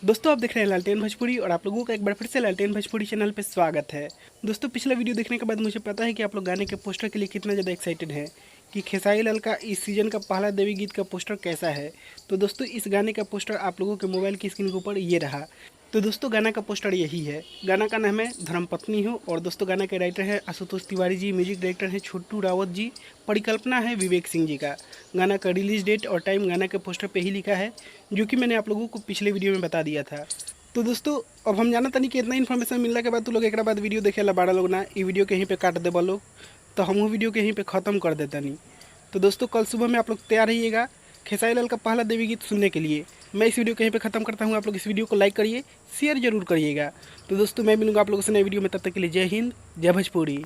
दोस्तों आप देख रहे हैं लालटेन भोजपुरी और आप लोगों का एक बार फिर से लालटेन भोजपुरी चैनल पे स्वागत है। दोस्तों पिछला वीडियो देखने के बाद मुझे पता है कि आप लोग गाने के पोस्टर के लिए कितना ज़्यादा एक्साइटेड हैं कि खेसारी लाल का इस सीज़न का पहला देवी गीत का पोस्टर कैसा है। तो दोस्तों इस गाने का पोस्टर आप लोगों के मोबाइल की स्क्रीन के ऊपर ये रहा। तो दोस्तों गाना का पोस्टर यही है। गाना का नाम है धर्मपत्नी हो और दोस्तों गाना के राइटर है आशुतोष तिवारी जी, म्यूजिक डायरेक्टर है छोटू रावत जी, परिकल्पना है विवेक सिंह जी का। गाना का रिलीज डेट और टाइम गाना के पोस्टर पे ही लिखा है, जो कि मैंने आप लोगों को पिछले वीडियो में बता दिया था। तो दोस्तों अब हम जाना तनी कि इतना इन्फॉर्मेशन मिलने के बाद तू लोग एक बाद वीडियो देखे ला बाड़ा लोग ना ये वीडियो के यहीं पे काट दे लोग, तो हम वीडियो के यहीं पे ख़त्म कर देता नहीं। तो दोस्तों कल सुबह में आप लोग तैयार रहिएगा खेसारी लाल का पहला देवी गीत सुनने के लिए। मैं इस वीडियो को यहीं पे ख़त्म करता हूँ। आप लोग इस वीडियो को लाइक करिए, शेयर जरूर करिएगा। तो दोस्तों मैं मिलूंगा आप लोगों से नए वीडियो में, तब तक के लिए जय हिंद, जय भोजपुरी।